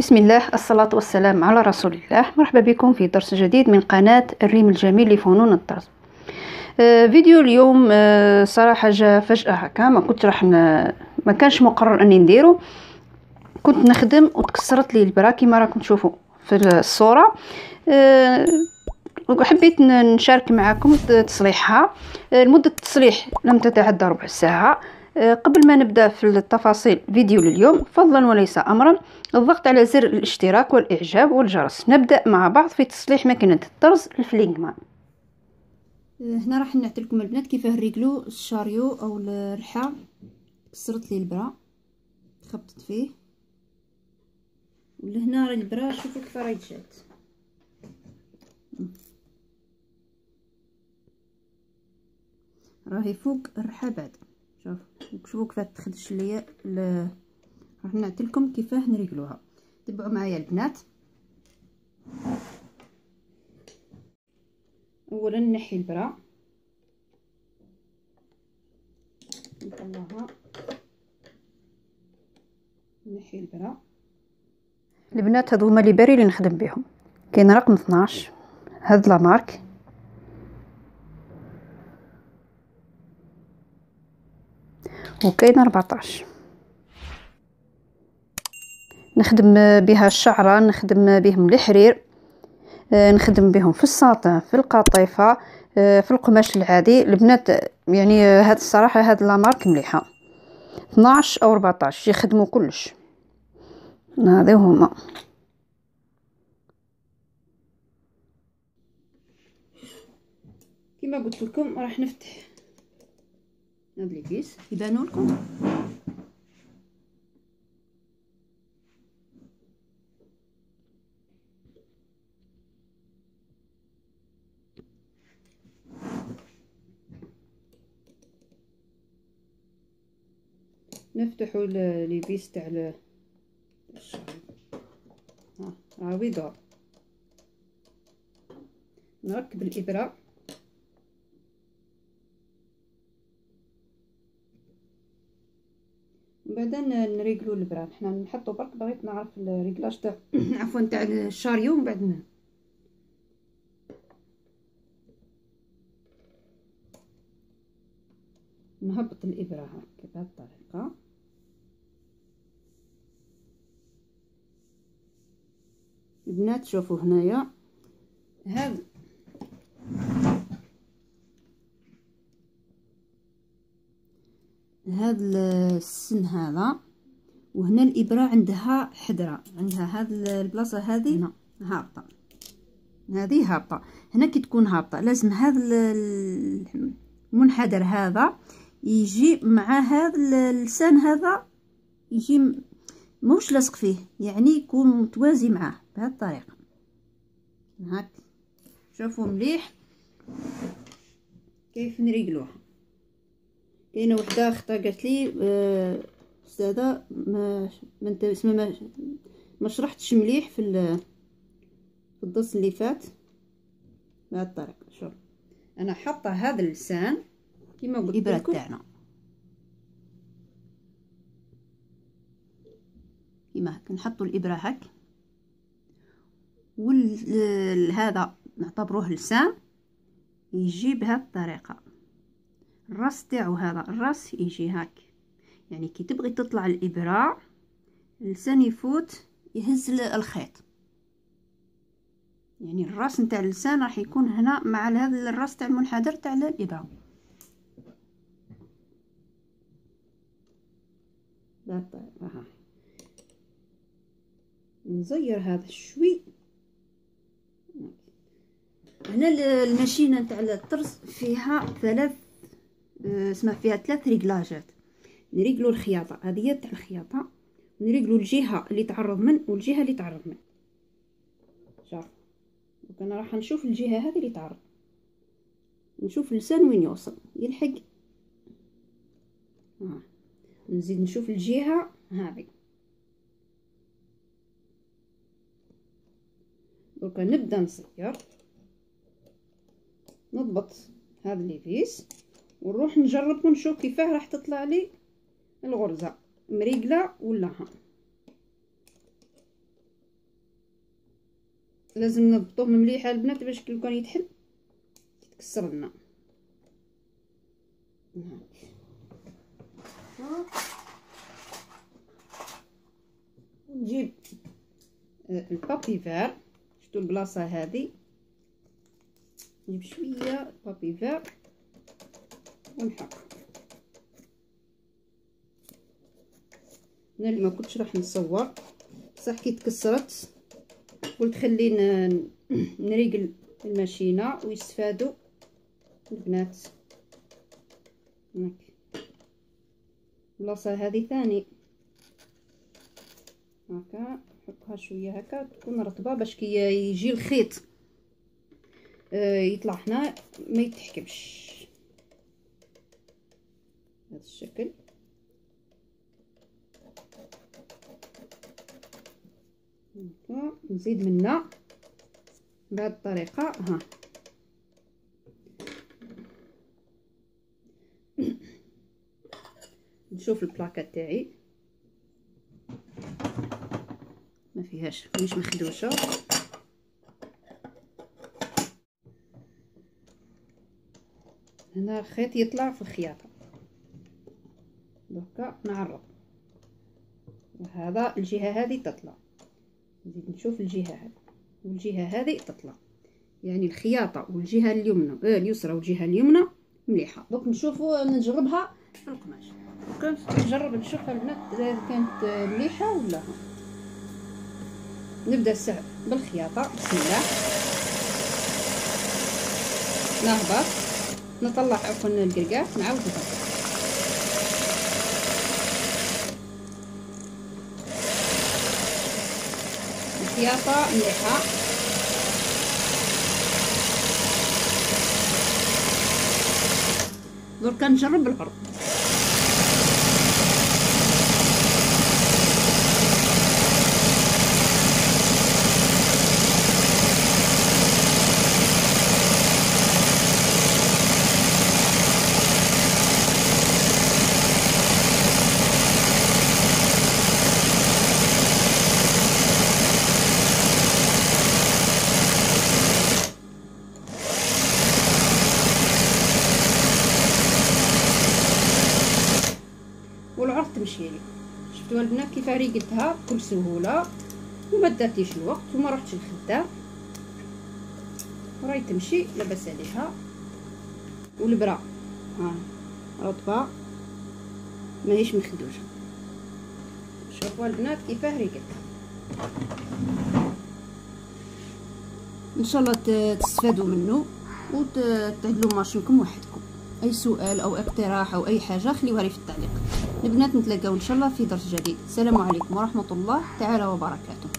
بسم الله، الصلاة والسلام على رسول الله. مرحبا بكم في درس جديد من قناة الريم الجميل لفنون الطرز. فيديو اليوم صراحة جاء فجأة هكا، ما كنت راح ما كانش مقرر اني نديرو. كنت نخدم وتكسرت لي البرا كما راكم تشوفوا في الصورة. وحبيت نشارك معكم تصليحها. لمدة التصليح لم تتعدى ربع ساعة. قبل ما نبدأ في التفاصيل فيديو لليوم، فضلا وليس أمرا الضغط على زر الاشتراك والإعجاب والجرس. نبدأ مع بعض في تصليح ماكينة الطرز الفلينغمان. هنا راح نعطيلكم البنات كيفاه نريقلو الشاريو أو الرحى. كسرت لي البرا، خبطت فيه، ولهنا راهي البرا شوفوا كيف راهي تجات. راهي فوق الرحى بعد، شوفوا كيف تخدش ليا. راح نعطيلكم كيفاه نريقلوها. تبعوا معايا البنات. اولا نحي البرا، نطلعها، نحي البرا. البنات هذو هما لي باري اللي نخدم بهم. كاين رقم 12 هاد لا مارك، وكاين 14 نخدم بها الشعره، نخدم بهم الحرير، نخدم بهم في الساطان، في القطيفه، في القماش العادي. البنات يعني هاد الصراحه هاد لا مارك مليحه. 12 او 14 يخدموا كلش. هذا هما. كما قلت لكم راح نفتح هاد لي كيس يبانوا لكم. نفتحوا لي فيس تاع الشعر. ها بيضاء. نركب الابره، بعدا نريقلو البرا. حنا نحطو برك بغيت نعرف الريقلاج تاع عفوا تاع الشاريو. من بعد نهبط الابره هكا بهذه الطريقه. البنات شوفوا هنايا هاد السن هذا، وهنا الابره عندها حدره، عندها هاد البلاصه هذه هنا هابطه، هذه هابطه. هنا كي تكون هابطه لازم هذا المنحدر هذا يجي مع هذا اللسان هذا، يجي موش لاصق فيه، يعني يكون متوازي معاه بهذه الطريقه. هاك شوفوا مليح كيف نريقلوها. كاينه وحده اختا قالت لي استاذه ما شرحتش مليح في الدرس اللي فات بهذه الطريقه. شوف انا حاطه هذا اللسان كما قلت لكم، الابره تاعنا كما كنحطوا الابره هاك، هذا نعتبروه لسان يجي بهذه الطريقه. الراس تاعو هذا الراس يجي هاك، يعني كي تبغي تطلع الابره اللسان يفوت يهز الخيط، يعني الراس نتاع اللسان راح يكون هنا مع هذا الراس تاع المنحدر تاع الابره. ها نزير هذا شوي. هنا الماشينه نتاع الطرز فيها فيها ثلاث ريغلاجات. نريقلو الخياطه، هذه هي تاع الخياطه، نريقلو الجهه اللي تعرض من والجهه اللي تعرض من. شوف انا راح نشوف الجهه هذه اللي تعرض، نشوف اللسان وين يوصل يلحق. نزيد نشوف الجهه هذه. دوكا نبدا نصير، نضبط هذا الليفيس ونروح نجرب ونشوف كيفاه راح تطلع لي الغرزه مريقله ولا ها. لازم نضبطوه مليح البنات باش كي كان يتحل يتكسر لنا. نجيب البابي فير، شفتوا البلاصه هذه، نجيب شويه بابي فير ونحط. انا اللي ما كنتش راح نصور صح كي تكسرت قلت خلينا نريق الماشينه ويستفادوا البنات. هاك البلاصه هذه ثاني هكا نحطها شويه هكا تكون رطبه باش كي يجي الخيط يطلع هنا ما يتحكمش. هذا الشكل هكا نزيد منها بهذه الطريقه. ها نشوف البلاكه تاعي ما فيهاش مش مخدوشه. هنا الخيط يطلع في الخياطه دوكا نعرض، وهذا الجهه هذه تطلع، نزيد نشوف الجهه هذه والجهه هذه تطلع، يعني الخياطه والجهه اليمنى اليسرى والجهه اليمنى مليحه. دوك نشوفوا نجربها في القماش، كنت نجرب نشوفها البنات اذا كانت مليحه ولا. نبدا السعر بالخياطه بسم الله، نهبط نطلع عفوا القرقاف نعاود نهبط. الخياطه مليحه دركا نجرب بالعرض. والعرض تمشي لي، شفتوا البنات كيف ريقتها بكل سهوله وما داتيش الوقت وما رحتش الخدام، وراهي تمشي لاباس عليها. والبرا ها رطبه ماهيش مخدوشه، شوفوا البنات كيف ريقتها. ان شاء الله تستفادوا منه وتعدلوا ماشينكم وحدكم. اي سؤال او اقتراح او اي حاجه خليوها لي في التعليق. البنات نتلاقاو ان شاء الله في درس جديد. السلام عليكم ورحمه الله تعالى وبركاته.